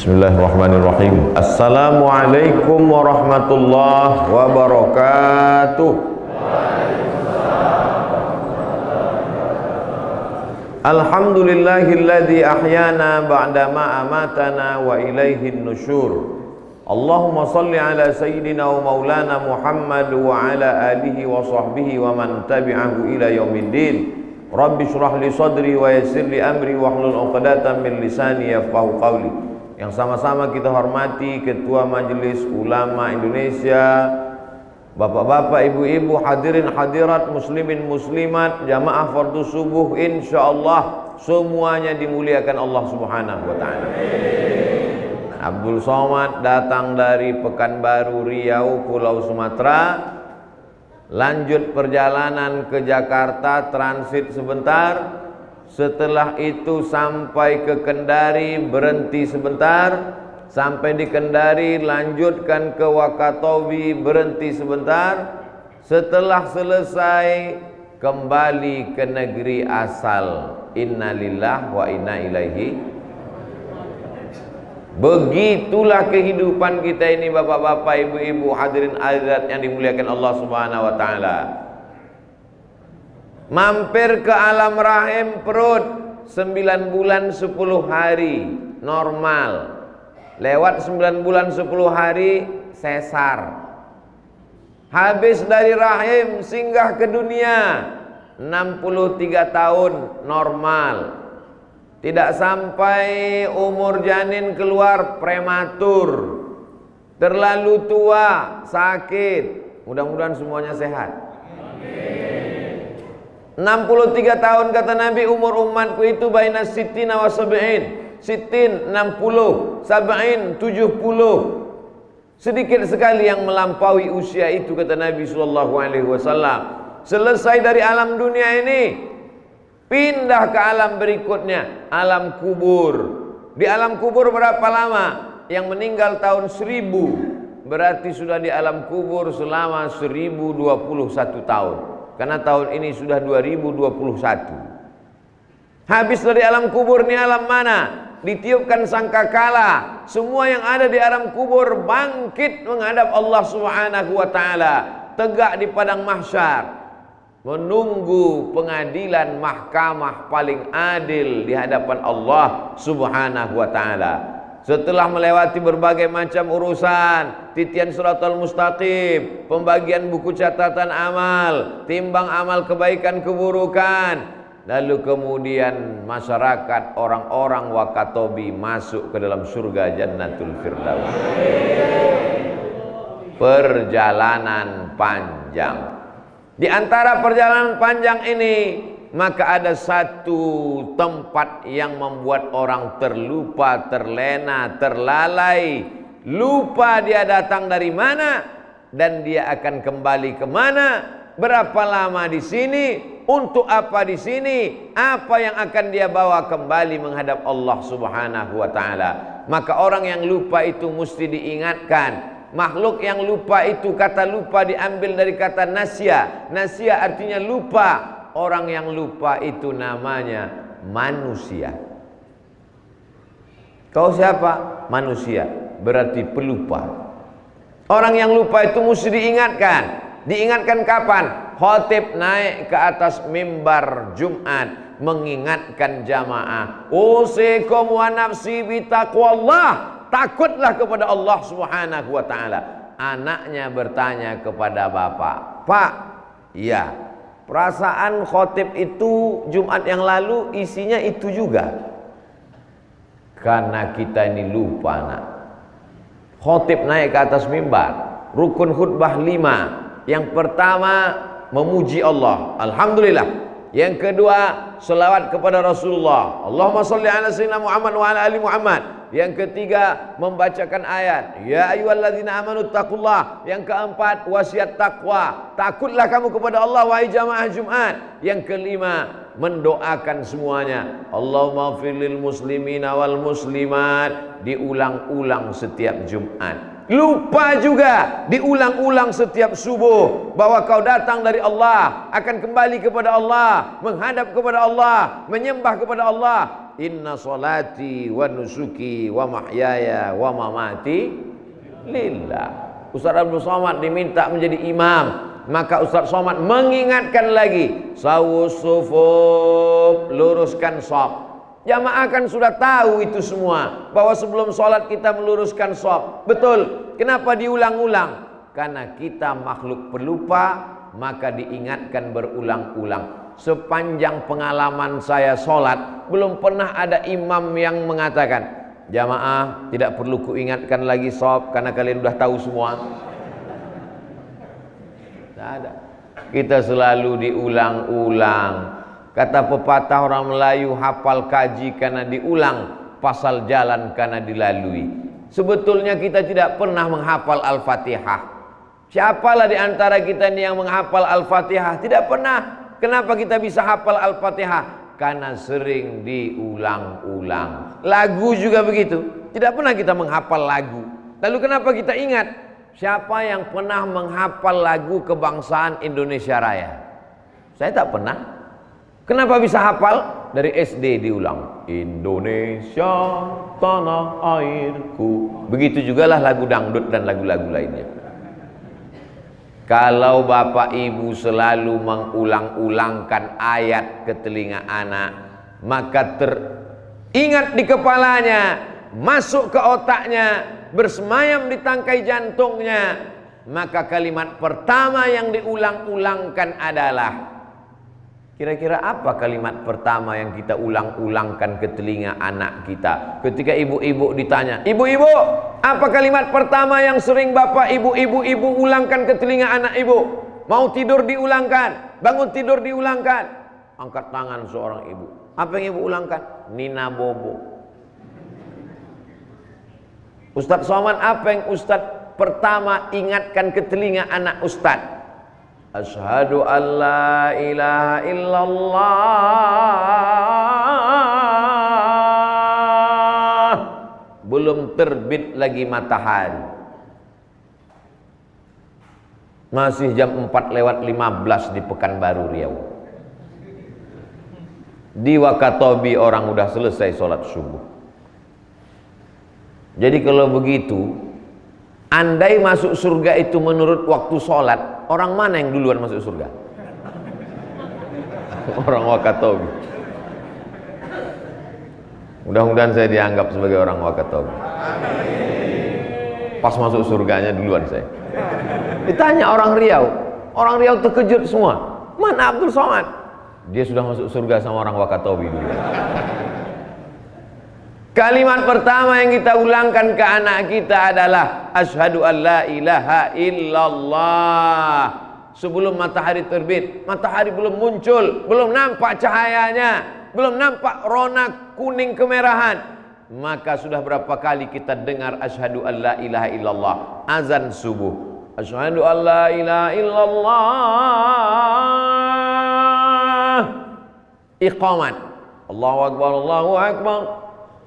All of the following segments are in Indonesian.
Bismillahirrahmanirrahim. Assalamualaikum warahmatullahi wabarakatuh. Alhamdulillahilladzi ahyana ba'dama amatana wa ilaihin nusyur. Allahumma salli ala sayyidina wa maulana Muhammad wa ala alihi wa sahbihi wa man tabi'ahu ila yaumiddin. Rabbi shrah li sadri wa yassir li amri wa hlul 'uqdatam min lisani yafqahu qawli. Yang sama-sama kita hormati Ketua Majelis Ulama Indonesia, bapak-bapak, ibu-ibu, hadirin hadirat, muslimin muslimat, jamaah fardu subuh, insyaallah semuanya dimuliakan Allah Subhanahu wa taala. Abdul Somad datang dari Pekanbaru, Riau, Pulau Sumatera, lanjut perjalanan ke Jakarta, transit sebentar. Setelah itu sampai ke Kendari, berhenti sebentar. Sampai di Kendari lanjutkan ke Wakatobi, berhenti sebentar. Setelah selesai kembali ke negeri asal. Innalillah wa inna ilaihi. Begitulah kehidupan kita ini, bapak-bapak, ibu-ibu, hadirin hadirat yang dimuliakan Allah Subhanahu wa taala. Mampir ke alam rahim perut 9 bulan 10 hari normal. Lewat 9 bulan 10 hari sesar. Habis dari rahim singgah ke dunia 63 tahun normal. Tidak sampai umur janin keluar prematur. Terlalu tua, sakit. Mudah-mudahan semuanya sehat. 63 tahun kata Nabi, umur umatku itu baina sittina wa sab'in. Sittin 60, sab'in 70. Sedikit sekali yang melampaui usia itu kata Nabi sallallahu alaihi wasallam. Selesai dari alam dunia ini, pindah ke alam berikutnya, alam kubur. Di alam kubur berapa lama? Yang meninggal tahun 1000 berarti sudah di alam kubur selama 1021 tahun. Karena tahun ini sudah 2021. Habis dari alam kubur ini alam mana? Ditiupkan sangkakala. Semua yang ada di alam kubur bangkit menghadap Allah Subhanahu wa taala, tegak di padang mahsyar, menunggu pengadilan mahkamah paling adil di hadapan Allah Subhanahu wa taala. Setelah melewati berbagai macam urusan, titian siratal mustaqim, pembagian buku catatan amal, timbang amal kebaikan keburukan, lalu kemudian masyarakat orang-orang Wakatobi masuk ke dalam surga Jannatul Firdaus. Perjalanan panjang. Di antara perjalanan panjang ini, maka ada satu tempat yang membuat orang terlupa, terlena, terlalai. Lupa dia datang dari mana dan dia akan kembali kemana, berapa lama di sini, untuk apa di sini, apa yang akan dia bawa kembali menghadap Allah Subhanahu wa taala. Maka orang yang lupa itu mesti diingatkan. Makhluk yang lupa itu, kata lupa diambil dari kata nasya. Nasya artinya lupa. Orang yang lupa itu namanya manusia. Kau siapa? Manusia. Berarti pelupa. Orang yang lupa itu mesti diingatkan. Diingatkan kapan? Khatib naik ke atas mimbar Jumat mengingatkan jamaah. Usikum wa nafsi bitaqwallah. Takutlah kepada Allah Subhanahu wa taala. Anaknya bertanya kepada bapak, "Pak, iya, perasaan khotib itu Jumat yang lalu isinya itu juga." Karena kita ini lupa, nak. Khotib naik ke atas mimbar, rukun khutbah 5. Yang pertama memuji Allah, alhamdulillah. Yang kedua selawat kepada Rasulullah, Allahumma sholli ala sayyidina Muhammad wa ala ali Muhammad. Yang ketiga membacakan ayat ya ayyuhalladzina amanu taqullah. Yang keempat wasiat takwa, takutlah kamu kepada Allah wahai jamaah Jumat. Yang kelima mendoakan semuanya, Allahumma ighfir lil muslimina wal muslimat diulang-ulang setiap Jumat. Lupa juga diulang-ulang setiap subuh bahwa kau datang dari Allah, akan kembali kepada Allah, menghadap kepada Allah, menyembah kepada Allah. Inna salati wa nusuki wa mahyaya wa mamati lillah. Ustaz Abdul Somad diminta menjadi imam, maka Ustaz Somad mengingatkan lagi, sawus sufuf, luruskan shaf. Jamaah kan sudah tahu itu semua, bahwa sebelum sholat kita meluruskan shaf. Betul. Kenapa diulang-ulang? Karena kita makhluk pelupa, maka diingatkan berulang-ulang. Sepanjang pengalaman saya sholat, belum pernah ada imam yang mengatakan, jamaah tidak perlu kuingatkan lagi shaf karena kalian sudah tahu semua. Tidak ada. Kita selalu diulang-ulang. Kata pepatah orang Melayu, hafal kaji karena diulang, pasal jalan karena dilalui. Sebetulnya kita tidak pernah menghafal Al-Fatihah. Siapalah di antara kita ini yang menghafal Al-Fatihah? Tidak pernah. Kenapa kita bisa hafal Al-Fatihah? Karena sering diulang-ulang. Lagu juga begitu. Tidak pernah kita menghafal lagu. Lalu kenapa kita ingat? Siapa yang pernah menghafal lagu kebangsaan Indonesia Raya? Saya tak pernah. Kenapa bisa hafal? Dari SD diulang. Indonesia tanah airku. Begitu jugalah lagu dangdut dan lagu-lagu lainnya. Kalau bapak ibu selalu mengulang-ulangkan ayat ke telinga anak, maka teringat di kepalanya, masuk ke otaknya, bersemayam di tangkai jantungnya. Maka kalimat pertama yang diulang-ulangkan adalah, kira-kira apa kalimat pertama yang kita ulang-ulangkan ke telinga anak kita? Ketika ibu-ibu ditanya, ibu-ibu, apa kalimat pertama yang sering bapak ibu ulangkan ke telinga anak ibu? Mau tidur diulangkan, bangun tidur diulangkan. Angkat tangan seorang ibu. Apa yang ibu ulangkan? Nina Bobo. Ustaz Somad, apa yang Ustaz pertama ingatkan ke telinga anak Ustaz? Asyhadu an la ilaha illallah. Belum terbit lagi matahari, masih jam 4:15 di Pekanbaru Riau. Di Wakatobi orang udah selesai sholat subuh. Jadi kalau begitu, andai masuk surga itu menurut waktu sholat, orang mana yang duluan masuk surga? Orang Wakatobi. Mudah-mudahan saya dianggap sebagai orang Wakatobi. Pas masuk surganya duluan saya. Ditanya orang Riau terkejut semua. Mana Abdul Somad? Dia sudah masuk surga sama orang Wakatobi duluan. Kalimat pertama yang kita ulangkan ke anak kita adalah asyhadu an la ilaha illallah. Sebelum matahari terbit, matahari belum muncul, belum nampak cahayanya, belum nampak rona kuning kemerahan, maka sudah berapa kali kita dengar asyhadu an la ilaha illallah. Azan subuh, asyhadu an la ilaha illallah. Iqamat, Allahu akbar, Allahu akbar.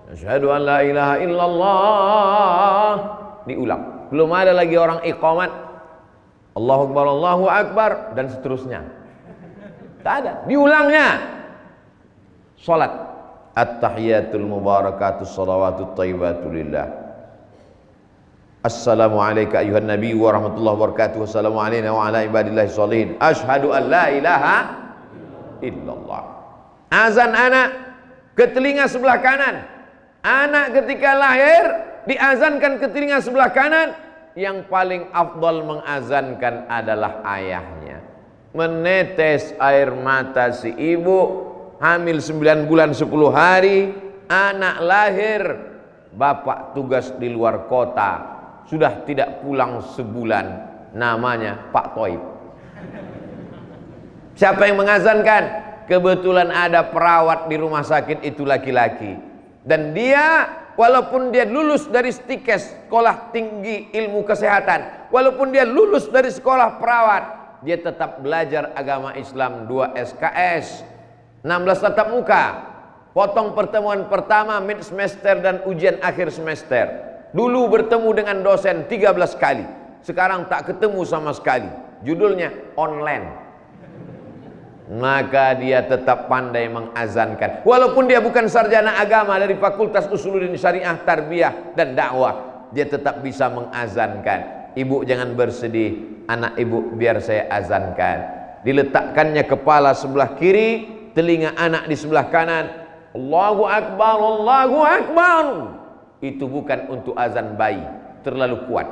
Asyhadu an la ilaha illallah. Diulang. Belum ada lagi orang iqamat, Allahu akbar, Allahu akbar, dan seterusnya. Tak ada. Diulangnya. Salat. At-tahiyatul mubarakatus salawatut thayyibatu lillah. Assalamu alayka ayuhan nabi wa rahmatullahi wa barakatuh. Assalamu alayna wa ala ibadillahi sholihin. Asyhadu an la ilaha illallah. Azan anak ke telinga sebelah kanan. Anak ketika lahir diazankan ke telinga sebelah kanan. Yang paling afdal mengazankan adalah ayahnya. Menetes air mata si ibu, hamil 9 bulan 10 hari, anak lahir, bapak tugas di luar kota, sudah tidak pulang sebulan, namanya Pak Toib. Siapa yang mengazankan? Kebetulan ada perawat di rumah sakit itu laki-laki. Dan dia, walaupun dia lulus dari STIKES, sekolah tinggi ilmu kesehatan, walaupun dia lulus dari sekolah perawat, dia tetap belajar agama Islam 2 SKS, 16 tatap muka. Potong pertemuan pertama, mid semester dan ujian akhir semester. Dulu bertemu dengan dosen 13 kali. Sekarang tak ketemu sama sekali. Judulnya online. Maka dia tetap pandai mengazankan. Walaupun dia bukan sarjana agama dari Fakultas Usuluddin Syariah, Tarbiyah dan Dakwah, dia tetap bisa mengazankan. Ibu jangan bersedih, anak ibu biar saya azankan. Diletakkannya kepala sebelah kiri, telinga anak di sebelah kanan. Allahu Akbar, Allahu Akbar. Itu bukan untuk azan bayi, terlalu kuat.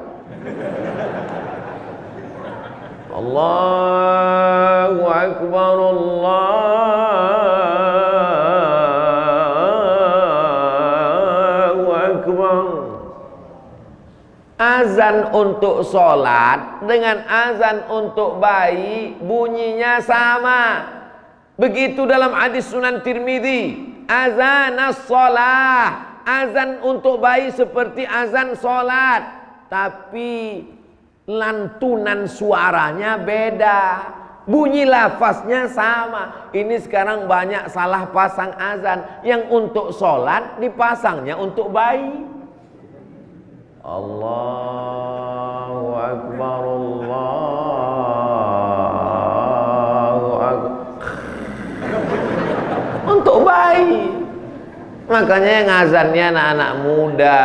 Allahu Akbar, Allahu Akbar. Azan untuk sholat dengan azan untuk bayi bunyinya sama. Begitu dalam hadis Sunan Tirmidzi, azan as-sholah, azan untuk bayi seperti azan sholat, tapi lantunan suaranya beda, bunyi lafaznya sama. Ini sekarang banyak salah pasang azan. Yang untuk sholat dipasangnya untuk bayi. Allahu Akbar, Allahu Akbar. Untuk bayi. Makanya yang azannya anak-anak muda.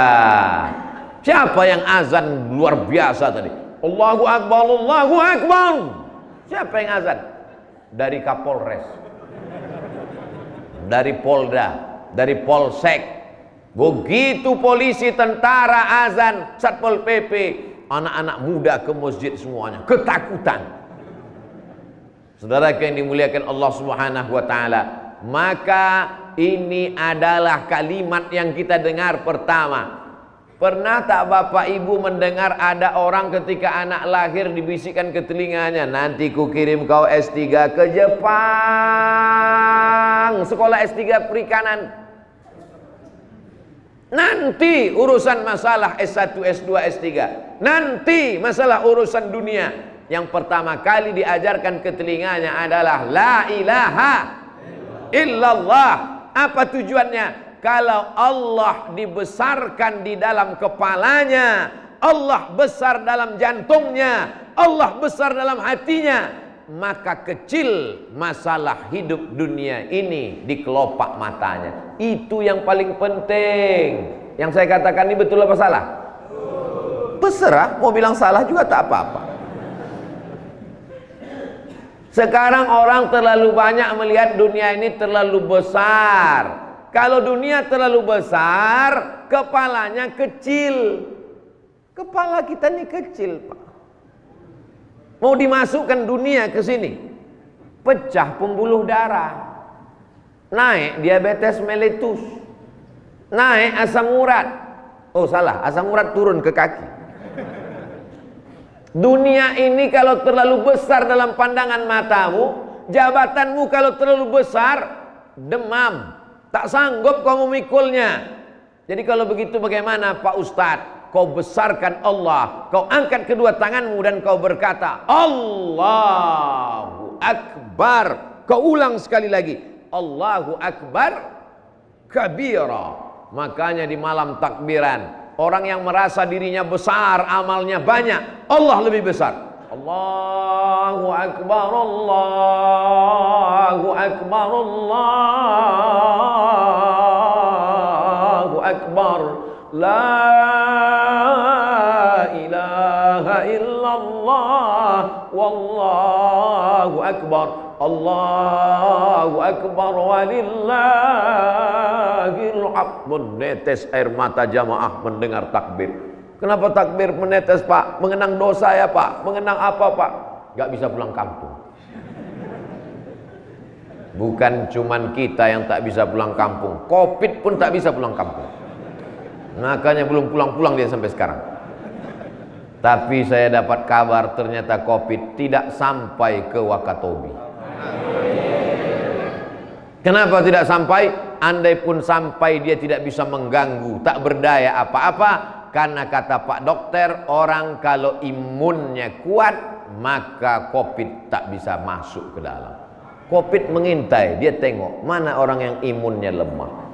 Siapa yang azan luar biasa tadi? Allahu Akbar, Allahu Akbar. Siapa yang azan? Dari Kapolres, dari Polda, dari Polsek. Begitu polisi, tentara azan, Satpol PP, anak-anak muda ke masjid semuanya ketakutan. Saudara yang dimuliakan Allah Subhanahu wa taala, maka ini adalah kalimat yang kita dengar pertama. Pernah tak Bapak Ibu mendengar ada orang ketika anak lahir dibisikkan ke telinganya, nanti ku kirim kau S3 ke Jepang, sekolah S3 perikanan. Nanti urusan masalah S1, S2, S3. Nanti masalah urusan dunia. Yang pertama kali diajarkan ke telinganya adalah la ilaha illallah. Apa tujuannya? Kalau Allah dibesarkan di dalam kepalanya, Allah besar dalam jantungnya, Allah besar dalam hatinya, maka kecil masalah hidup dunia ini di kelopak matanya. Itu yang paling penting. Yang saya katakan ini betul apa salah? Terserah, mau bilang salah juga tak apa-apa. Sekarang orang terlalu banyak melihat dunia ini terlalu besar. Kalau dunia terlalu besar, kepalanya kecil. Kepala kita ini kecil, Pak. Mau dimasukkan dunia ke sini, pecah pembuluh darah, naik diabetes mellitus, naik asam urat. Oh salah, asam urat turun ke kaki. Dunia ini kalau terlalu besar dalam pandangan matamu, jabatanmu kalau terlalu besar, demam, tak sanggup kau memikulnya. Jadi kalau begitu bagaimana Pak Ustadz? Kau besarkan Allah, kau angkat kedua tanganmu dan kau berkata Allahu Akbar. Kau ulang sekali lagi, Allahu Akbar kabira. Makanya di malam takbiran, orang yang merasa dirinya besar, amalnya banyak, Allah lebih besar. Allahu Akbar, Allahu Akbar, Allahu Akbar. La ilaha illallah wallahu akbar. Allahu akbar walillahil hamd. Menetes air mata jamaah mendengar takbir. Kenapa takbir menetes, Pak? Mengenang dosa ya, Pak? Mengenang apa, Pak? Gak bisa pulang kampung. Bukan cuman kita yang tak bisa pulang kampung, Covid pun tak bisa pulang kampung. Makanya belum pulang-pulang dia sampai sekarang. Tapi saya dapat kabar ternyata Covid tidak sampai ke Wakatobi. Kenapa tidak sampai? Andai pun sampai, dia tidak bisa mengganggu, tak berdaya apa-apa. Karena kata Pak Dokter, orang kalau imunnya kuat, maka Covid tak bisa masuk ke dalam. Covid mengintai, dia tengok mana orang yang imunnya lemah.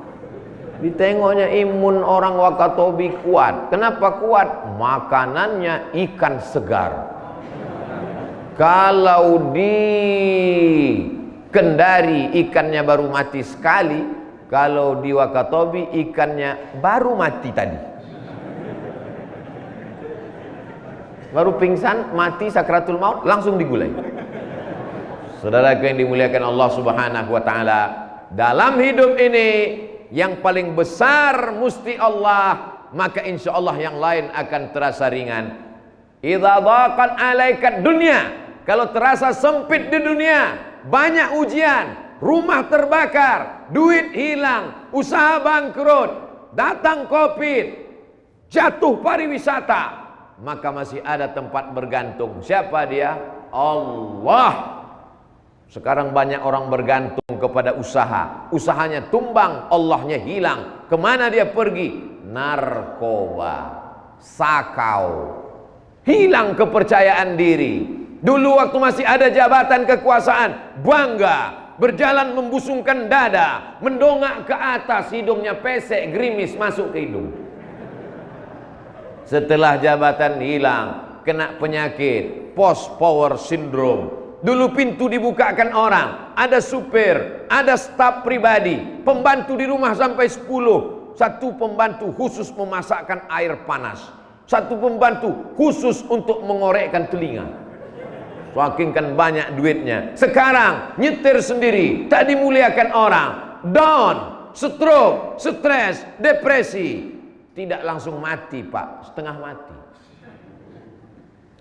Ditengoknya imun orang Wakatobi kuat. Kenapa kuat? Makanannya ikan segar. Kalau di Kendari ikannya baru mati sekali, kalau di Wakatobi ikannya baru mati tadi. Baru pingsan, mati sakratul maut, langsung digulai. Saudara yang dimuliakan Allah Subhanahu wa taala, dalam hidup ini yang paling besar musti Allah, maka insya Allah yang lain akan terasa ringan. Idza dhaqat 'alaika dunya, kalau terasa sempit di dunia, banyak ujian, rumah terbakar, duit hilang, usaha bangkrut, datang Covid, jatuh pariwisata, maka masih ada tempat bergantung. Siapa dia? Allah. Sekarang banyak orang bergantung kepada usaha, usahanya tumbang, Allahnya hilang. Kemana dia pergi? Narkoba, sakau, hilang kepercayaan diri. Dulu waktu masih ada jabatan kekuasaan, bangga, berjalan membusungkan dada, mendongak ke atas, hidungnya pesek, gerimis masuk ke hidung. Setelah jabatan hilang, kena penyakit post power syndrome. Dulu pintu dibukakan orang, ada supir, ada staf pribadi, pembantu di rumah sampai 10. Satu pembantu khusus memasakkan air panas, satu pembantu khusus untuk mengorekkan telinga. Saking kan banyak duitnya. Sekarang nyetir sendiri, tak dimuliakan orang, down, stroke, stres, depresi. Tidak langsung mati Pak, setengah mati.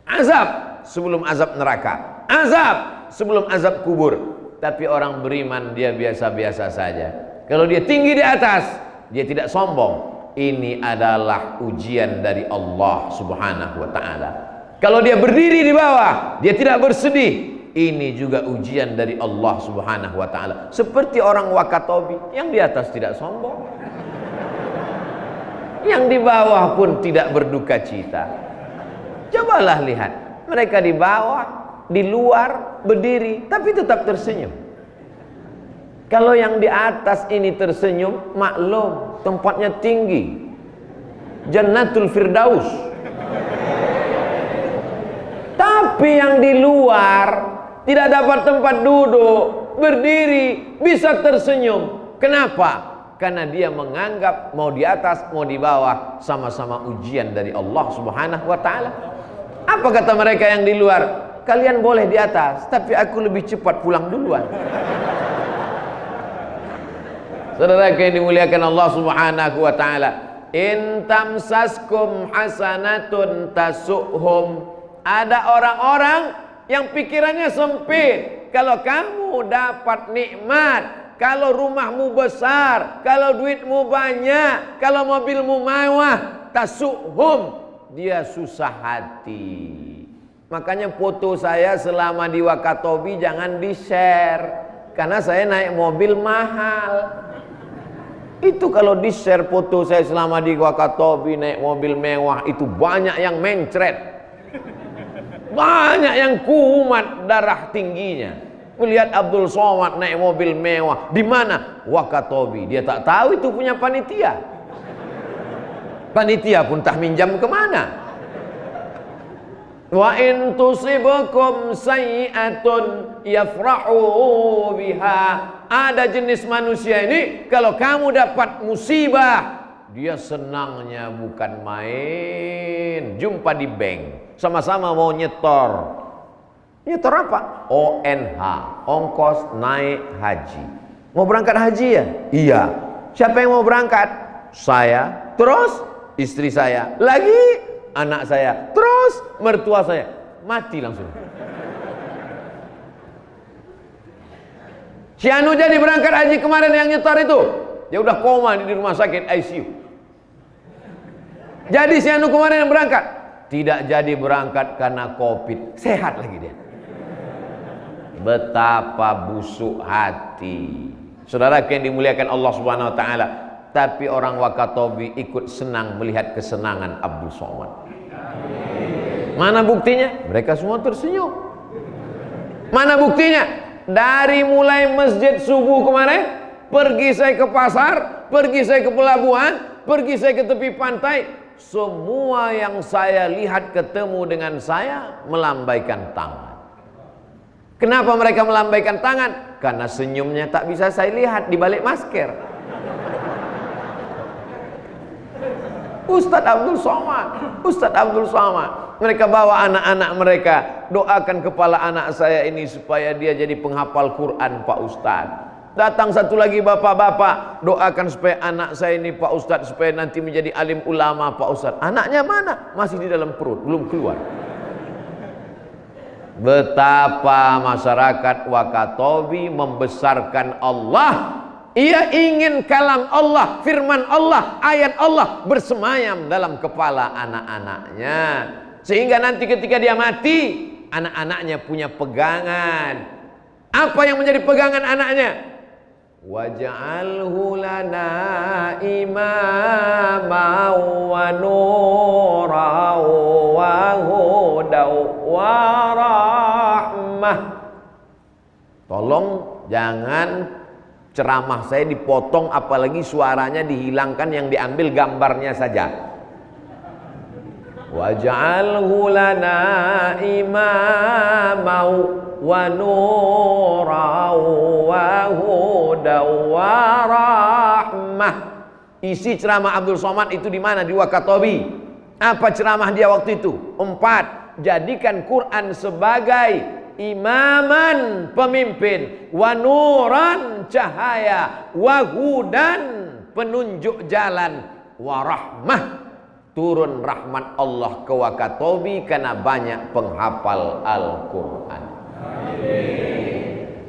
Azab sebelum azab neraka, azab sebelum azab kubur. Tapi orang beriman dia biasa-biasa saja. Kalau dia tinggi di atas, dia tidak sombong. Ini adalah ujian dari Allah Subhanahu wa taala. Kalau dia berdiri di bawah, dia tidak bersedih. Ini juga ujian dari Allah Subhanahu wa taala. Seperti orang Wakatobi, yang di atas tidak sombong, yang di bawah pun tidak berduka cita. Cobalah lihat, mereka di bawah, di luar, berdiri, tapi tetap tersenyum. Kalau yang di atas ini tersenyum, maklum, tempatnya tinggi, Jannatul Firdaus. Tapi yang di luar tidak dapat tempat duduk, berdiri, bisa tersenyum. Kenapa? Karena dia menganggap mau di atas, mau di bawah, sama-sama ujian dari Allah Subhanahu wa taala. Apa kata mereka yang di luar? Kalian boleh di atas, tapi aku lebih cepat pulang duluan. Saudara yang dimuliakan Allah Subhanahu wa taala, in tamsaskum hasanatun tasuhum. Ada orang-orang yang pikirannya sempit. Kalau kamu dapat nikmat, kalau rumahmu besar, kalau duitmu banyak, kalau mobilmu mewah, tasuhum, dia susah hati. Makanya foto saya selama di Wakatobi jangan di-share, karena saya naik mobil mahal. Itu kalau di-share foto saya selama di Wakatobi naik mobil mewah, itu banyak yang mencret, banyak yang kumat darah tingginya melihat Abdul Somad naik mobil mewah. Di mana? Wakatobi. Dia tak tahu itu punya panitia. Panitia pun tak minjam kemana. Wa in tusibukum sayyi'atun yafrahu biha. Ada jenis manusia ini, kalau kamu dapat musibah, dia senangnya bukan main. Jumpa di bank, sama-sama mau nyetor. Nyetor apa? ONH, ongkos naik haji. Mau berangkat haji ya? Iya. Siapa yang mau berangkat? Saya. Terus istri saya. Lagi anak saya. Terus mertua saya. Mati langsung. Si Anu jadi berangkat haji kemarin yang nyetor itu, dia udah koma di rumah sakit ICU. Jadi si Anu kemarin yang berangkat tidak jadi berangkat karena Covid. Sehat lagi dia. Betapa busuk hati. Saudara yang dimuliakan Allah Subhanahu wa taala, tapi orang Wakatobi ikut senang melihat kesenangan Abdul Somad. Mana buktinya? Mereka semua tersenyum. Mana buktinya? dari mulai masjid subuh kemarin, pergi saya ke pasar, pergi saya ke pelabuhan, pergi saya ke tepi pantai, semua yang saya lihat ketemu dengan saya melambaikan tangan. Kenapa mereka melambaikan tangan? Karena senyumnya tak bisa saya lihat di balik masker. Ustadz Abdul Somad, Ustadz Abdul Somad. Mereka bawa anak-anak mereka, doakan kepala anak saya ini supaya dia jadi penghafal Quran Pak Ustadz. Datang satu lagi bapak-bapak, doakan supaya anak saya ini Pak Ustadz supaya nanti menjadi alim ulama Pak Ustadz. Anaknya mana? Masih di dalam perut, belum keluar. Betapa masyarakat Wakatobi membesarkan Allah. Ia ingin kalam Allah, firman Allah, ayat Allah bersemayam dalam kepala anak-anaknya, sehingga nanti ketika dia mati, anak-anaknya punya pegangan. Apa yang menjadi pegangan anaknya? Waj'alhu lana imama wa nura wa huda wa rahmah. Tolong jangan ceramah saya dipotong, apalagi suaranya dihilangkan, yang diambil gambarnya saja. Waj'alhu lana imama wa nura wa huda wa rahmah. Isi ceramah Abdul Somad itu di mana? Di Wakatobi. Apa ceramah dia waktu itu? 4. Jadikan Quran sebagai imaman, pemimpin, wanuran, cahaya, wahudan, penunjuk jalan, warahmah, turun rahmat Allah ke Wakatobi karena banyak penghafal Al-Quran.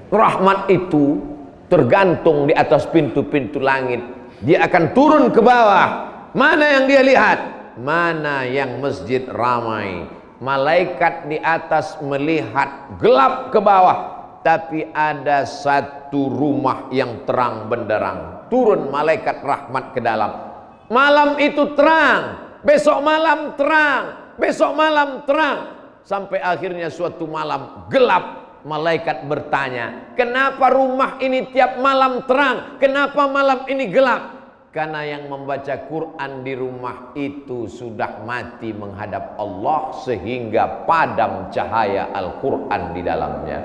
Rahmat itu tergantung di atas pintu-pintu langit. Dia akan turun ke bawah. Mana yang dia lihat? Mana yang masjid ramai? Malaikat di atas melihat gelap ke bawah, tapi ada satu rumah yang terang benderang. Turun malaikat rahmat ke dalam. Malam itu terang, besok malam terang, besok malam terang, sampai akhirnya suatu malam gelap. Malaikat bertanya, kenapa rumah ini tiap malam terang, kenapa malam ini gelap? Karena yang membaca Quran di rumah itu sudah mati menghadap Allah, sehingga padam cahaya Al-Quran di dalamnya.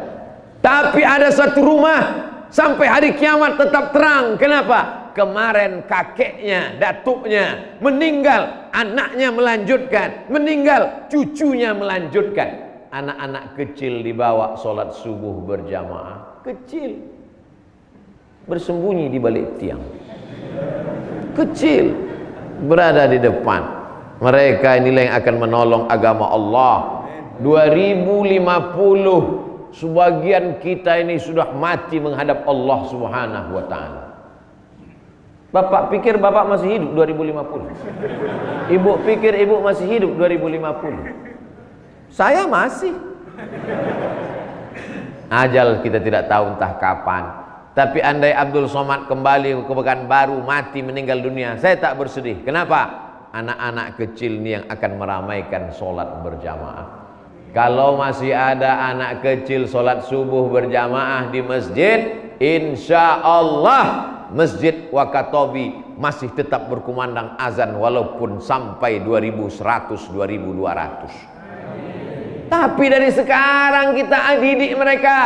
Tapi ada satu rumah sampai hari kiamat tetap terang. Kenapa? Kemarin kakeknya, datuknya meninggal, anaknya melanjutkan, meninggal, cucunya melanjutkan. Anak-anak kecil dibawa sholat subuh berjamaah, kecil, bersembunyi di balik tiang. Kecil berada di depan. Mereka inilah yang akan menolong agama Allah. 2050 sebagian kita ini sudah mati menghadap Allah Subhanahu wa ta'ala. Bapak pikir bapak masih hidup 2050? Ibu pikir ibu masih hidup 2050? Saya masih. Ajal kita tidak tahu entah kapan. Tapi andai Abdul Somad kembali ke Pekanbaru, mati meninggal dunia, saya tak bersedih. Kenapa? Anak-anak kecil ini yang akan meramaikan sholat berjamaah. Kalau masih ada anak kecil sholat subuh berjamaah di masjid, insya Allah Masjid Wakatobi masih tetap berkumandang azan walaupun sampai 2100, 2200. Tapi dari sekarang kita didik mereka.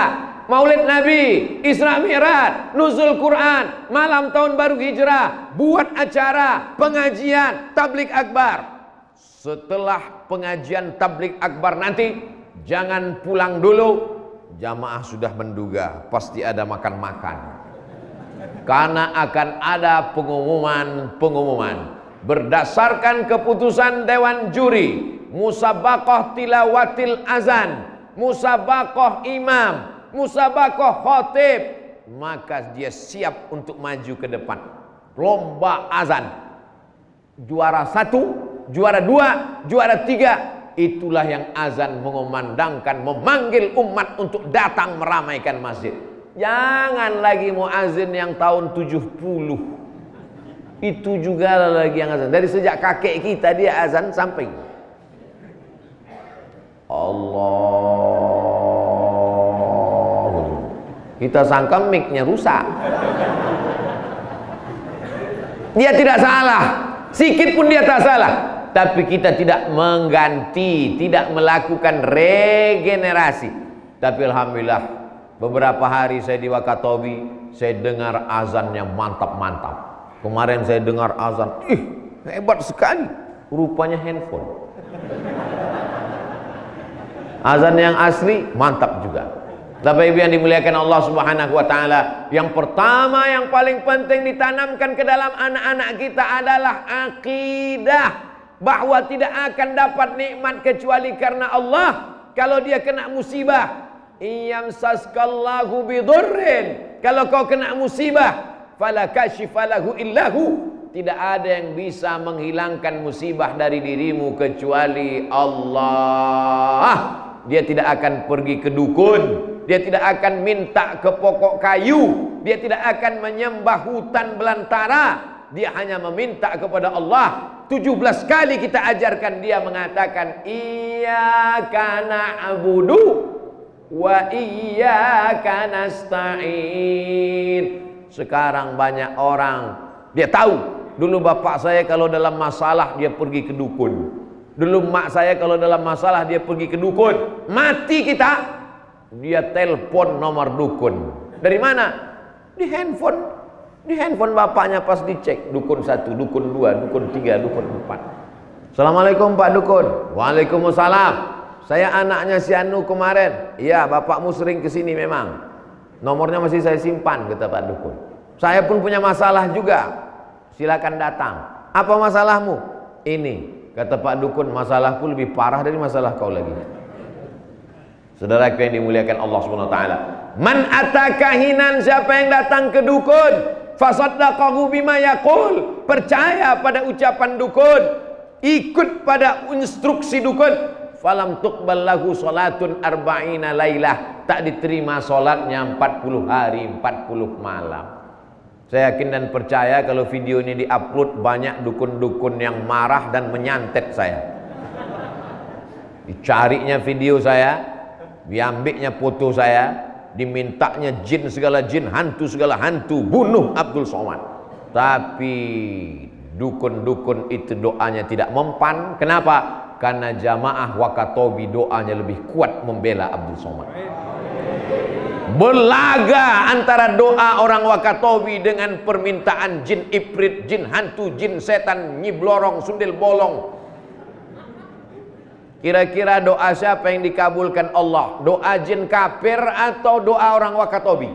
Maulid Nabi, Isra Mi'raj, Nuzul Quran, malam tahun baru hijrah, buat acara, pengajian, tablik akbar. Setelah pengajian tablik akbar nanti, jangan pulang dulu. Jamaah sudah menduga, pasti ada makan-makan. Karena akan ada pengumuman. Berdasarkan keputusan Dewan Juri, musabaqah tilawatil azan, musabaqah imam, musabaqah khatib, maka dia siap untuk maju ke depan. Lomba azan, juara 1, juara 2, juara 3, itulah yang azan mengumandangkan, memanggil umat untuk datang meramaikan masjid. Jangan lagi muazin yang tahun 70. Itu juga lagi yang azan. Dari sejak kakek kita dia azan sampai Allah Kita sangka mic-nya rusak. Dia tidak salah, sikit pun dia tak salah. Tapi kita tidak mengganti, tidak melakukan regenerasi. Tapi alhamdulillah, beberapa hari saya di Wakatobi, saya dengar azan yang mantap-mantap. Kemarin saya dengar azan, hebat sekali. Rupanya handphone. Azan yang asli mantap juga. Bapak Ibu yang dimuliakan Allah Subhanahu wa taala, yang pertama yang paling penting ditanamkan ke dalam anak-anak kita adalah akidah bahwa tidak akan dapat nikmat kecuali karena Allah. Kalau dia kena musibah, iyamsaskallahu bidurrin, kalau kau kena musibah, fala kashifalahu illahu, tidak ada yang bisa menghilangkan musibah dari dirimu kecuali Allah. Dia tidak akan pergi ke dukun, dia tidak akan minta ke pokok kayu, dia tidak akan menyembah hutan belantara, dia hanya meminta kepada Allah. 17 kali kita ajarkan dia mengatakan iyyaka na'budu wa iyyaka nasta'in. Sekarang banyak orang, dia tahu, dulu bapak saya kalau dalam masalah dia pergi ke dukun. Dulu mak saya kalau dalam masalah dia pergi ke dukun. Mati kita, dia telepon nomor dukun. Dari mana? Di handphone. Di handphone bapaknya pas dicek, dukun 1, dukun 2, dukun 3, dukun 4. Assalamualaikum Pak Dukun. Waalaikumsalam. Saya anaknya si Anu kemarin. Iya, bapakmu sering kesini memang. Nomornya masih saya simpan, kata Pak Dukun. Saya pun punya masalah juga. Silakan datang. Apa masalahmu? Ini. Kata Pak Dukun, masalahku lebih parah dari masalah kau lagi. Saudara yang dimuliakan Allah Subhanahu wa taala. Man atakahinan, siapa yang datang ke dukun, fasaddaqahu bima yaqul, percaya pada ucapan dukun, ikut pada instruksi dukun, falam tuqbal lahu salatun arba'ina lailah, tak diterima salatnya 40 hari 40 malam. Saya yakin dan percaya kalau video ini diupload, banyak dukun-dukun yang marah dan menyantet saya. Dicarinya video saya, diambilnya foto saya, dimintanya jin segala jin, hantu segala hantu, bunuh Abdul Somad. Tapi dukun-dukun itu doanya tidak mempan. Kenapa? Karena jamaah Wakatobi doanya lebih kuat membela Abdul Somad. Berlaga antara doa orang Wakatobi dengan permintaan jin ifrit, jin hantu, jin setan, nyi blorong, sundel bolong. Kira-kira doa siapa yang dikabulkan Allah? Doa jin kafir atau doa orang Wakatobi?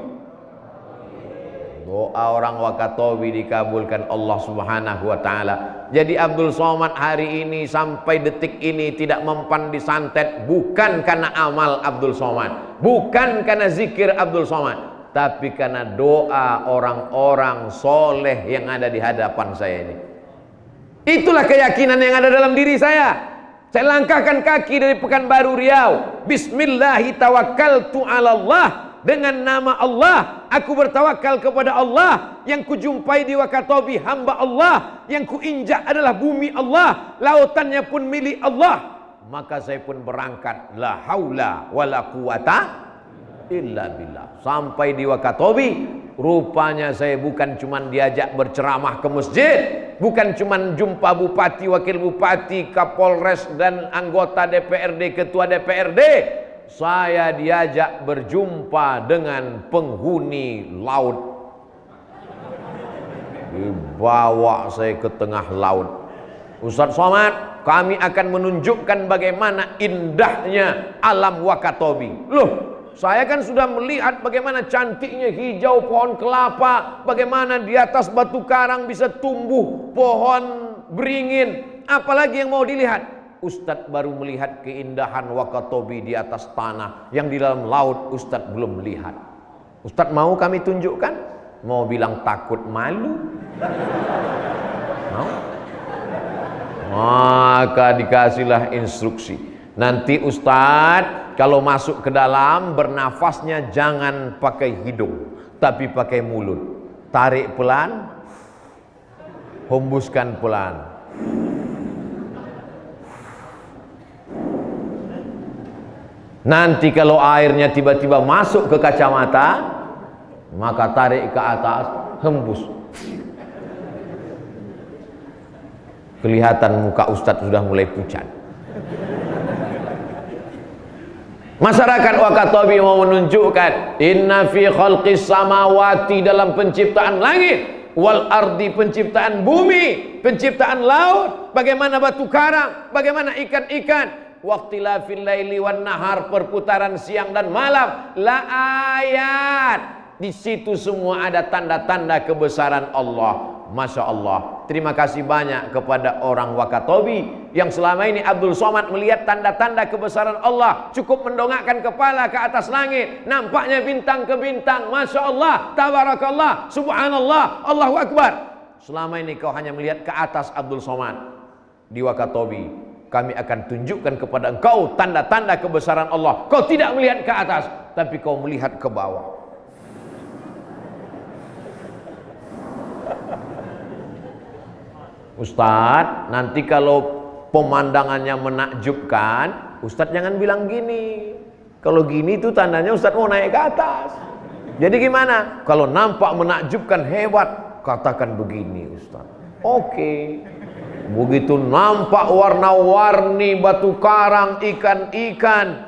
Doa orang Wakatobi dikabulkan Allah Subhanahu wa taala. Jadi Abdul Somad hari ini sampai detik ini tidak mempan disantet, bukan karena amal Abdul Somad, bukan karena zikir Abdul Somad, tapi karena doa orang-orang soleh yang ada di hadapan saya ini. Itulah keyakinan yang ada dalam diri saya. Saya langkahkan kaki dari Pekanbaru Riau, bismillahi tawakkaltu ala Allah, dengan nama Allah aku bertawakal kepada Allah. Yang kujumpai di Wakatobi hamba Allah, yang kuinjak adalah bumi Allah, lautannya pun milik Allah. Maka saya pun berangkat, la haula wala quwata illa billah. Sampai di Wakatobi, rupanya saya bukan cuma diajak berceramah ke masjid, bukan cuma jumpa bupati, wakil bupati, kapolres dan anggota DPRD, ketua DPRD. Saya diajak berjumpa dengan penghuni laut. Dibawa saya ke tengah laut. Ustaz Somad, kami akan menunjukkan bagaimana indahnya alam Wakatobi. Loh, saya kan sudah melihat bagaimana cantiknya hijau pohon kelapa, bagaimana di atas batu karang bisa tumbuh pohon beringin. Apalagi yang mau dilihat? Ustadz baru melihat keindahan Wakatobi di atas tanah, yang di dalam laut Ustadz belum melihat. Ustadz mau kami tunjukkan? Mau bilang takut malu? Mau? Maka dikasihlah instruksi. Nanti Ustadz kalau masuk ke dalam, bernafasnya jangan pakai hidung, tapi pakai mulut. Tarik pelan, hembuskan pelan. Nanti kalau airnya tiba-tiba masuk ke kacamata, Maka tarik ke atas, hembus. Kelihatan muka Ustadz sudah mulai pucat. Masyarakat Wakatobi mau menunjukkan inna fi khalqis samawati, dalam penciptaan langit, wal ardi, penciptaan bumi, penciptaan laut, bagaimana batu karang, bagaimana ikan-ikan, waqtilafil laili wan nahar, perputaran siang dan malam, la ayat. Di situ semua ada tanda-tanda kebesaran Allah. Masya Allah. Terima kasih banyak kepada orang Wakatobi yang selama ini Abdul Somad melihat tanda-tanda kebesaran Allah. Cukup mendongakkan kepala ke atas langit, nampaknya bintang ke bintang. Masya Allah, tabarakallah, subhanallah, Allahu Akbar. Selama ini kau hanya melihat ke atas Abdul Somad. Di Wakatobi kami akan tunjukkan kepada engkau tanda-tanda kebesaran Allah. Kau tidak melihat ke atas, tapi kau melihat ke bawah. Ustadz, nanti kalau pemandangannya menakjubkan, Ustadz jangan bilang gini. Kalau gini itu tandanya Ustadz mau naik ke atas. Jadi gimana? Kalau nampak menakjubkan, hebat, katakan begini Ustadz. Oke. Begitu nampak warna-warni batu karang, ikan-ikan,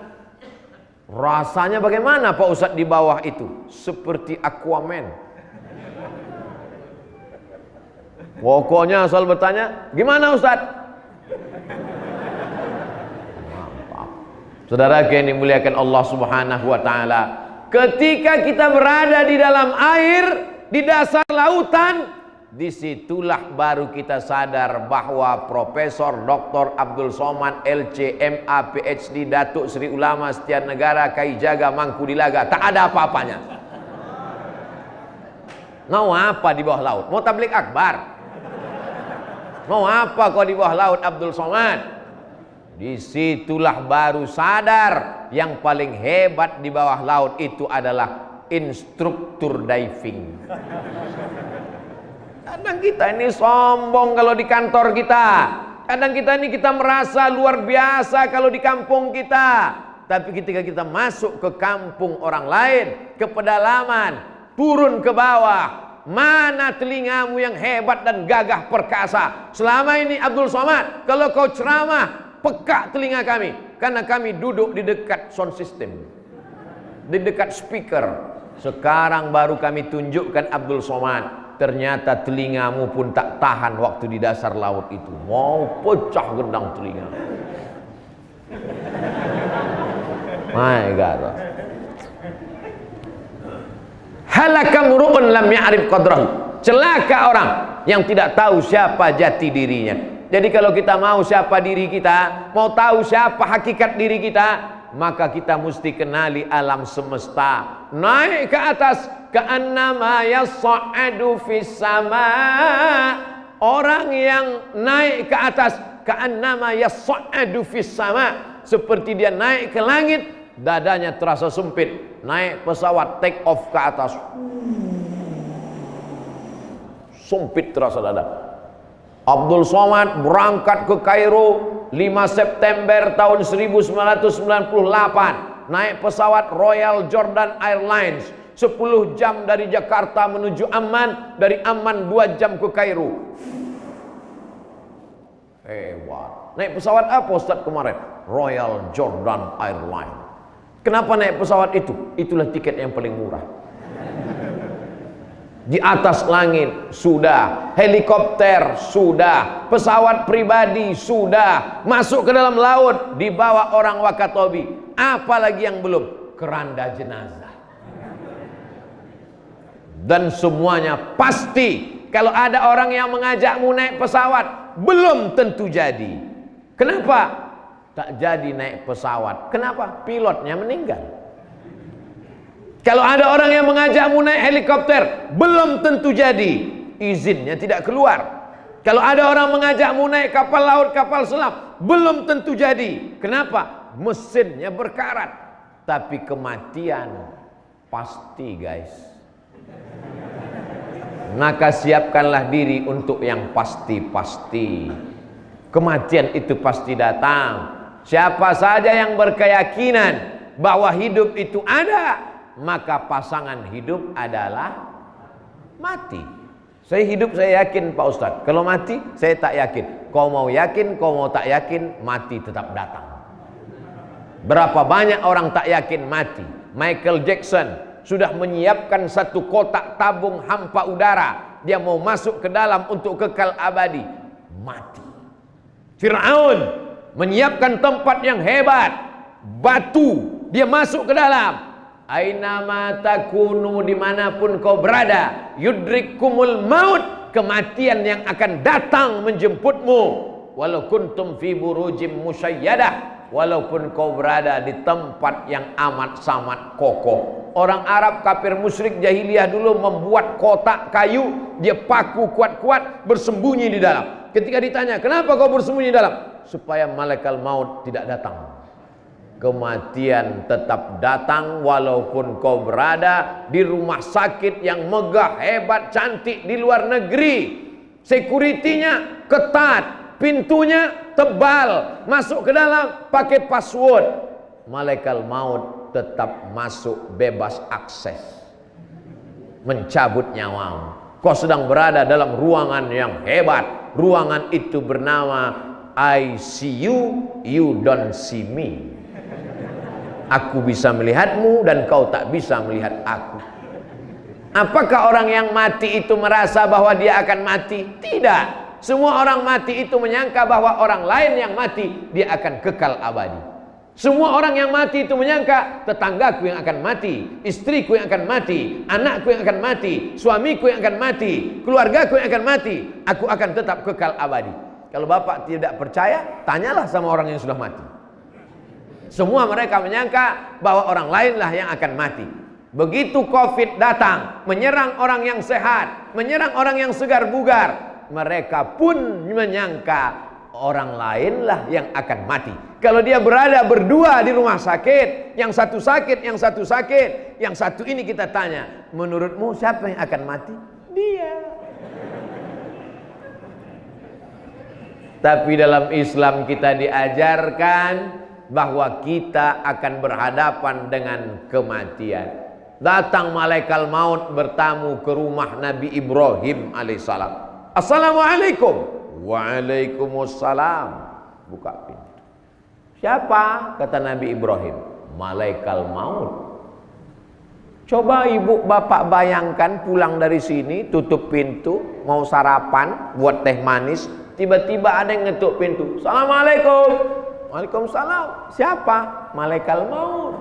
rasanya bagaimana Pak Ustadz di bawah itu? Seperti Aquaman. Pokoknya asal bertanya, gimana Ustadz? Mantap. Saudara yang dimuliakan Allah Subhanahu wa Ta'ala, ketika kita berada di dalam air, di dasar lautan, disitulah baru kita sadar bahwa Profesor Dr. Abdul Somad LC MA PhD Datuk Seri Ulama Setian Negara Kaijaga Mangkudilaga tak ada apa-apanya. Mau apa di bawah laut? Mau tablik akbar? Mau apa kau di bawah laut Abdul Somad? Disitulah baru sadar yang paling hebat di bawah laut itu adalah instruktur diving. Kadang kita ini sombong kalau di kantor kita. Kadang kita ini kita merasa luar biasa kalau di kampung kita. Tapi ketika kita masuk ke kampung orang lain, ke pedalaman, turun ke bawah, mana telingamu yang hebat dan gagah perkasa? Selama ini Abdul Somad, kalau kau ceramah, peka telinga kami, karena kami duduk di dekat sound system, di dekat speaker. Sekarang baru kami tunjukkan Abdul Somad, ternyata telingamu pun tak tahan waktu di dasar laut itu, mau pecah gendang telinga. My God. Halakam ru'un lam ya'rif qadrahu. Celaka orang yang tidak tahu siapa jati dirinya. Jadi kalau kita mau siapa diri kita, mau tahu siapa hakikat diri kita, maka kita mesti kenali alam semesta. Naik ke atas, ka'annama yas'adu fis sama. Orang yang naik ke atas, ka'annama yas'adu fis sama, seperti dia naik ke langit, dadanya terasa sempit. Naik pesawat take off ke atas, sempit terasa dada. Abdul Somad berangkat ke Kairo 5 September tahun 1998, naik pesawat Royal Jordan Airlines 10 jam dari Jakarta menuju Amman, dari Amman 2 jam ke Kairo. Hebat. Naik pesawat apa Ustadz kemarin? Royal Jordan Airlines. Kenapa naik pesawat itu? Itulah tiket yang paling murah. Di atas langit sudah, helikopter sudah, pesawat pribadi sudah, masuk ke dalam laut dibawa orang Wakatobi. Apalagi yang belum? Keranda jenazah. Dan semuanya pasti. Kalau ada orang yang mengajakmu naik pesawat, belum tentu jadi. Kenapa? Tak jadi naik pesawat. Kenapa? Pilotnya meninggal. Kalau ada orang yang mengajakmu naik helikopter, belum tentu jadi. Izinnya tidak keluar. Kalau ada orang mengajakmu naik kapal laut, kapal selam, belum tentu jadi. Kenapa? Mesinnya berkarat. Tapi kematian pasti, guys. Maka siapkanlah diri untuk yang pasti-pasti. Kematian itu pasti datang. Siapa saja yang berkeyakinan bahwa hidup itu ada, maka pasangan hidup adalah mati. Saya hidup saya yakin Pak Ustadz. Kalau mati saya tak yakin. Kau mau yakin, kau mau tak yakin, mati tetap datang. Berapa banyak orang tak yakin mati. Michael Jackson sudah menyiapkan satu kotak tabung hampa udara. Dia mau masuk ke dalam untuk kekal abadi. Mati. Fir'aun menyiapkan tempat yang hebat, batu, dia masuk ke dalam. Ainama takunu, dimanapun kau berada, yudrikumul maut, kematian yang akan datang menjemputmu. Walau kuntum fi burujim musyayyadah, walaupun kau berada di tempat yang amat sangat kokoh. Orang Arab kafir musyrik jahiliyah dulu membuat kotak kayu, dia paku kuat-kuat, bersembunyi di dalam. Ketika ditanya, kenapa kau bersembunyi di dalam? Supaya malaikat maut tidak datang. Kematian tetap datang walaupun kau berada di rumah sakit yang megah, hebat, cantik di luar negeri. Security-nya ketat, pintunya tebal, masuk ke dalam pakai password. Malaikat maut tetap masuk, bebas akses, mencabut nyawamu. Kau sedang berada dalam ruangan yang hebat. Ruangan itu bernama I see you, you don't see me. Aku bisa melihatmu dan kau tak bisa melihat aku. Apakah orang yang mati itu merasa bahwa dia akan mati? Tidak. Semua orang mati itu menyangka bahwa orang lain yang mati, dia akan kekal abadi. Semua orang yang mati itu menyangka tetanggaku yang akan mati, istriku yang akan mati, anakku yang akan mati, suamiku yang akan mati, keluargaku yang akan mati. Aku akan tetap kekal abadi. Kalau bapak tidak percaya, tanyalah sama orang yang sudah mati. Semua mereka menyangka bahwa orang lainlah yang akan mati. Begitu COVID datang, menyerang orang yang sehat, menyerang orang yang segar bugar, mereka pun menyangka orang lainlah yang akan mati. Kalau dia berada berdua di rumah sakit, yang satu sakit, yang satu sakit, yang satu ini kita tanya, menurutmu siapa yang akan mati? Dia. Tapi dalam Islam kita diajarkan bahwa kita akan berhadapan dengan kematian. Datang malaikat maut bertamu ke rumah Nabi Ibrahim alaihissalam. Assalamualaikum. Waalaikumsalam. Buka pintu. Siapa? Kata Nabi Ibrahim. Malaikat maut. Coba ibu bapak bayangkan pulang dari sini, tutup pintu, mau sarapan, buat teh manis, tiba-tiba ada yang ngetuk pintu. Assalamualaikum. Waalaikumsalam. Siapa? Malaikat maut.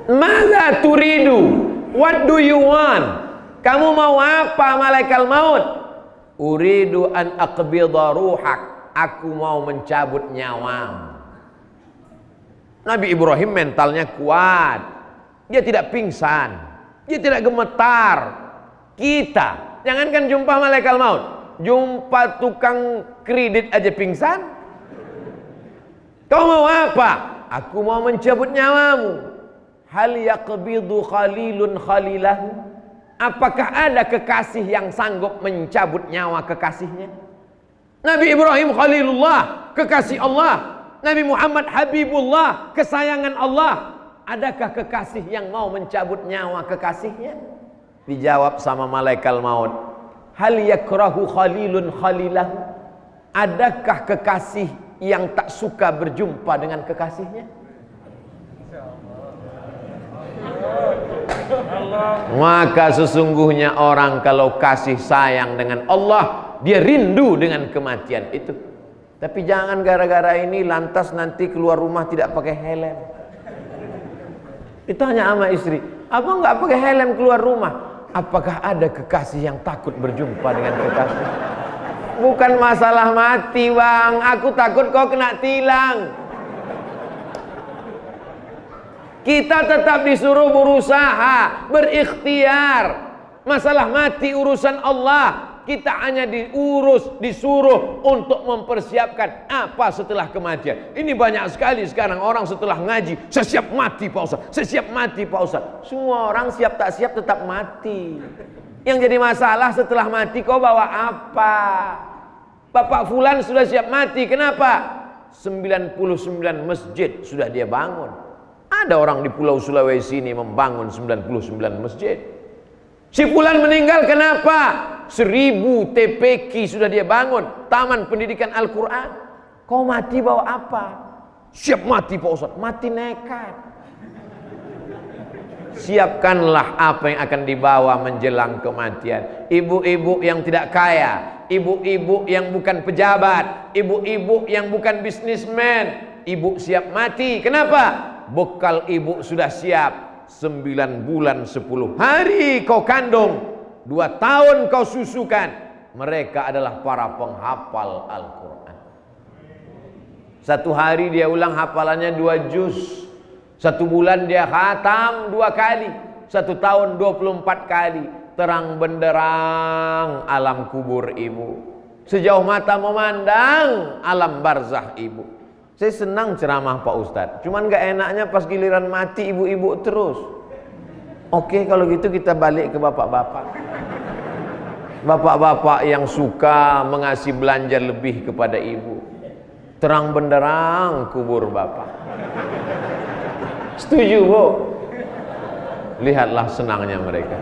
Mada turidu? What do you want? Kamu mau apa malaikat maut? Uridu an aqbidha ruhak. Aku mau mencabut nyawamu. Nabi Ibrahim mentalnya kuat. Dia tidak pingsan. Dia tidak gemetar. Kita, jangankan jumpa malaikat maut, jumpa tukang kredit aja pingsan. Kau mau apa? Aku mau mencabut nyawamu. Hal yaqbidu khalilun khalilahu? Apakah ada kekasih yang sanggup mencabut nyawa kekasihnya? Nabi Ibrahim Khalilullah, kekasih Allah. Nabi Muhammad Habibullah, kesayangan Allah. Adakah kekasih yang mau mencabut nyawa kekasihnya? Dijawab sama malaikat maut. Hal yakrahu khalilun khalilahu? Adakah kekasih yang tak suka berjumpa dengan kekasihnya? Maka sesungguhnya orang kalau kasih sayang dengan Allah, dia rindu dengan kematian itu. Tapi jangan gara-gara ini lantas nanti keluar rumah tidak pakai helm. Ditanya sama istri, abang nggak pakai helm keluar rumah? Apakah ada kekasih yang takut berjumpa dengan kekasih? Bukan masalah mati bang, aku takut kau kena tilang. Kita tetap disuruh berusaha, berikhtiar. Masalah mati urusan Allah. Kita hanya disuruh untuk mempersiapkan apa setelah kematian. Ini banyak sekali sekarang orang setelah ngaji, saya siap mati Pak Ustaz, saya siap mati Pak Ustaz. Semua orang siap tak siap tetap mati. Yang jadi masalah setelah mati kau bawa apa? Bapak Fulan sudah siap mati, kenapa? 99 masjid sudah dia bangun. Ada orang di Pulau Sulawesi ini membangun 99 masjid. Si fulan meninggal kenapa? 1000 TPQ sudah dia bangun, Taman Pendidikan Al-Quran. Kau mati bawa apa? Siap mati Pak Ustaz. Mati nekat. Siapkanlah apa yang akan dibawa menjelang kematian. Ibu-ibu yang tidak kaya, ibu-ibu yang bukan pejabat, ibu-ibu yang bukan bisnismen, ibu siap mati. Kenapa? Bekal ibu sudah siap. 9 bulan 10 hari kau kandung, 2 tahun kau susukan. Mereka adalah para penghafal Al-Quran. 1 hari dia ulang hafalannya 2 juz. 1 bulan dia khatam 2 kali. 1 tahun 24 kali. Terang benderang alam kubur ibu. Sejauh mata memandang alam barzah ibu. Saya senang ceramah Pak Ustadz. Cuman gak enaknya pas giliran mati ibu-ibu terus. Oke, kalau gitu kita balik ke bapak-bapak. Bapak-bapak yang suka mengasih belanja lebih kepada ibu. Terang benderang kubur bapak. Setuju Bu? Lihatlah senangnya mereka.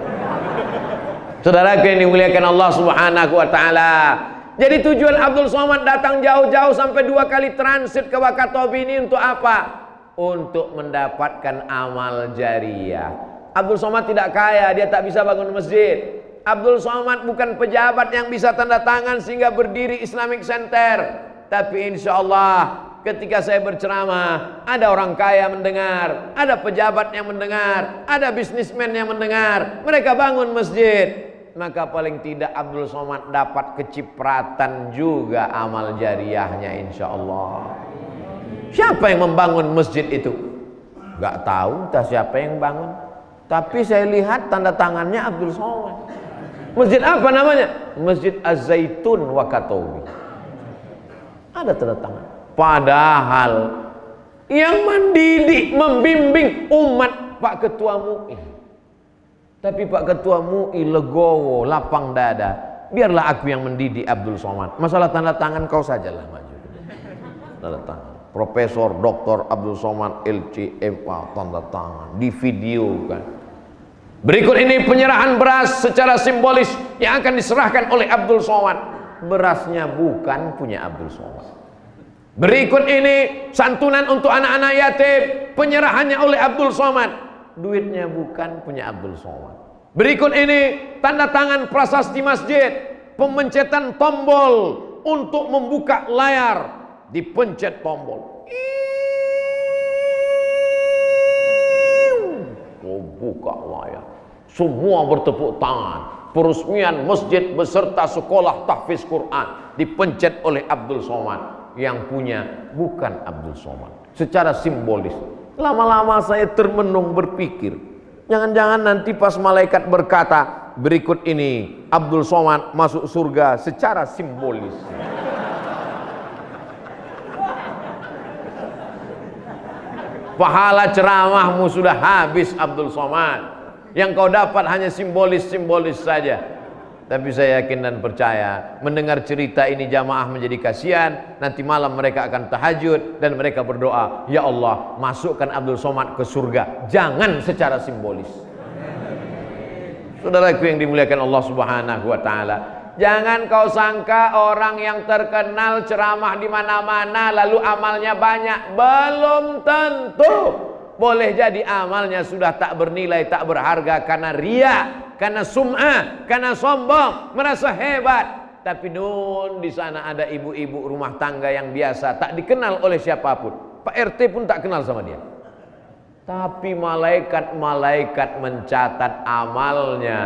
Saudaraku yang dimuliakan Allah Subhanahu wa taala. Jadi tujuan Abdul Somad datang jauh-jauh sampai 2 kali transit ke Wakatobi ini untuk apa? Untuk mendapatkan amal jariyah. Abdul Somad tidak kaya, dia tak bisa bangun masjid. Abdul Somad bukan pejabat yang bisa tanda tangan sehingga berdiri Islamic Center. Tapi insya Allah ketika saya berceramah, ada orang kaya mendengar, ada pejabat yang mendengar, ada bisnismen yang mendengar, mereka bangun masjid. Maka paling tidak Abdul Somad dapat kecipratan juga amal jariyahnya insya Allah. Siapa yang membangun masjid itu? Gak tahu entah siapa yang bangun. Tapi saya lihat tanda tangannya Abdul Somad. Masjid apa namanya? Masjid Az-Zaitun Wakatobi. Ada tanda tangan. Padahal yang mendidik, membimbing umat Pak Ketua MUI. Tapi Pak Ketua MUI legowo, lapang dada. Biarlah aku yang mendidik Abdul Somad. Masalah tanda tangan kau sajalah maju. Tanda tangan. Profesor Dr. Abdul Somad LCMA tanda tangan di video kan. Berikut ini penyerahan beras secara simbolis yang akan diserahkan oleh Abdul Somad. Berasnya bukan punya Abdul Somad. Berikut ini santunan untuk anak-anak yatim, penyerahannya oleh Abdul Somad. Duitnya bukan punya Abdul Somad. Berikut ini tanda tangan prasasti masjid, pemencetan tombol untuk membuka layar, dipencet tombol. Buka layar. Semua bertepuk tangan. Peresmian masjid beserta sekolah tahfiz Quran dipencet oleh Abdul Somad. Yang punya bukan Abdul Somad. Secara simbolis. Lama-lama saya termenung berpikir, jangan-jangan nanti pas malaikat berkata, berikut ini Abdul Somad masuk surga secara simbolis. Pahala ceramahmu sudah habis Abdul Somad. Yang kau dapat hanya simbolis-simbolis saja. Tapi saya yakin dan percaya, mendengar cerita ini jamaah menjadi kasihan. Nanti malam mereka akan tahajud dan mereka berdoa, ya Allah, masukkan Abdul Somad ke surga. Jangan secara simbolis. Saudaraku yang dimuliakan Allah Subhanahu wa taala, jangan kau sangka orang yang terkenal ceramah di mana-mana lalu amalnya banyak. Belum tentu. Boleh jadi amalnya sudah tak bernilai, tak berharga karena riya, karena sum'ah, karena sombong, merasa hebat. Tapi di sana ada ibu-ibu rumah tangga yang biasa, tak dikenal oleh siapapun. Pak RT pun tak kenal sama dia. Tapi malaikat-malaikat mencatat amalnya.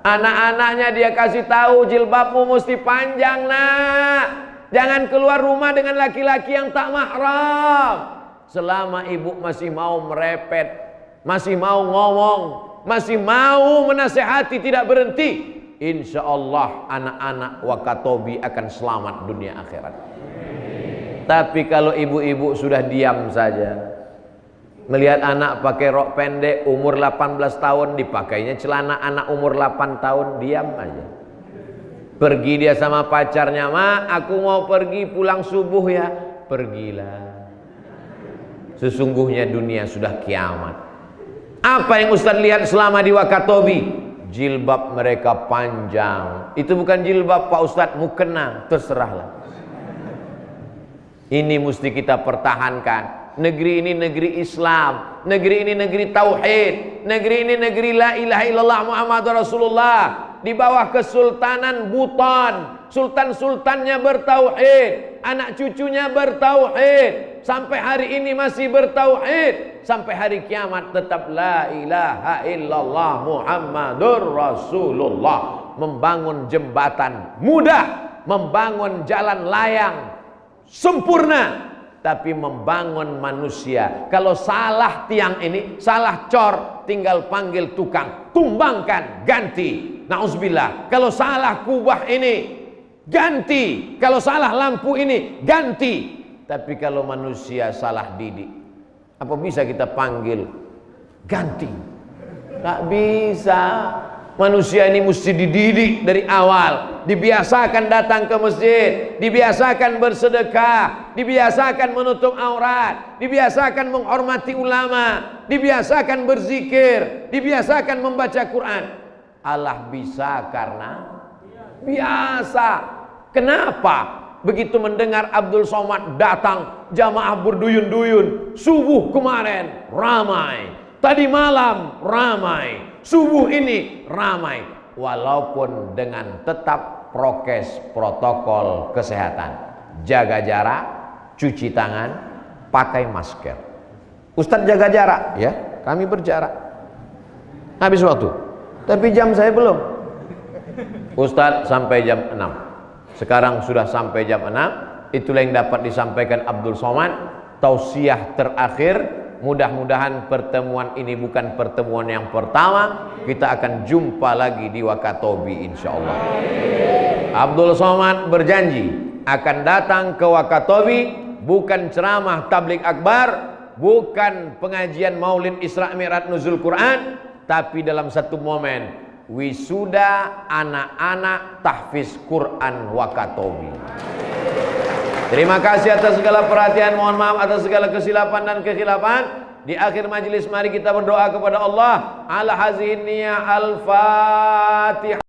Anak-anaknya dia kasih tahu, jilbabmu mesti panjang nak. Jangan keluar rumah dengan laki-laki yang tak mahram. Selama ibu masih mau merepet, masih mau ngomong, masih mau menasehati tidak berhenti, insya Allah anak-anak Wakatobi akan selamat dunia akhirat. Tapi kalau ibu-ibu sudah diam saja, melihat anak pakai rok pendek umur 18 tahun, dipakainya celana anak umur 8 tahun, diam aja. Pergi dia sama pacarnya, ma aku mau pergi pulang subuh ya. Pergilah. Sesungguhnya dunia sudah kiamat. Apa yang Ustaz lihat selama di Wakatobi? Jilbab mereka panjang. Itu bukan jilbab Pak Ustaz, mukena, terserahlah. Ini mesti kita pertahankan. Negeri ini negeri Islam, negeri ini negeri tauhid, negeri ini negeri la ilaha illallah Muhammadur Rasulullah. Di bawah kesultanan Buton, sultan-sultannya bertauhid, anak cucunya bertauhid, sampai hari ini masih bertauhid, sampai hari kiamat tetap la ilaha illallah Muhammadur Rasulullah. Membangun jembatan mudah, membangun jalan layang sempurna, tapi membangun manusia. Kalau salah tiang ini, salah cor, tinggal panggil tukang, tumbangkan, ganti. Nauzubillah. Kalau salah kubah ini, ganti. Kalau salah lampu ini, ganti. Tapi kalau manusia salah didik, apa bisa kita panggil ganti? Tak bisa. Manusia ini mesti dididik dari awal, dibiasakan datang ke masjid, dibiasakan bersedekah, dibiasakan menutup aurat, dibiasakan menghormati ulama, dibiasakan berzikir, dibiasakan membaca Quran. Allah bisa karena biasa. Kenapa? Begitu mendengar Abdul Somad datang, jamaah berduyun-duyun, subuh kemarin ramai, tadi malam ramai, subuh ini ramai, walaupun dengan tetap prokes protokol kesehatan, jaga jarak, cuci tangan, pakai masker. Ustadz jaga jarak, ya, kami berjarak. Habis waktu. Tapi jam saya belum. Ustadz sampai jam 6. Sekarang sudah sampai jam 6. Itulah yang dapat disampaikan Abdul Somad. Tausiah terakhir. Mudah-mudahan pertemuan ini bukan pertemuan yang pertama. Kita akan jumpa lagi di Wakatobi insyaallah. Abdul Somad berjanji akan datang ke Wakatobi, bukan ceramah tabligh akbar, bukan pengajian maulid Isra Mi'raj nuzul Quran, tapi dalam satu momen wisuda anak-anak tahfiz Quran Wakatobi. Terima kasih atas segala perhatian, mohon maaf atas segala kesilapan dan kekhilafan. Di akhir majelis mari kita berdoa kepada Allah. Ala hazihin niyah al-Fatihah.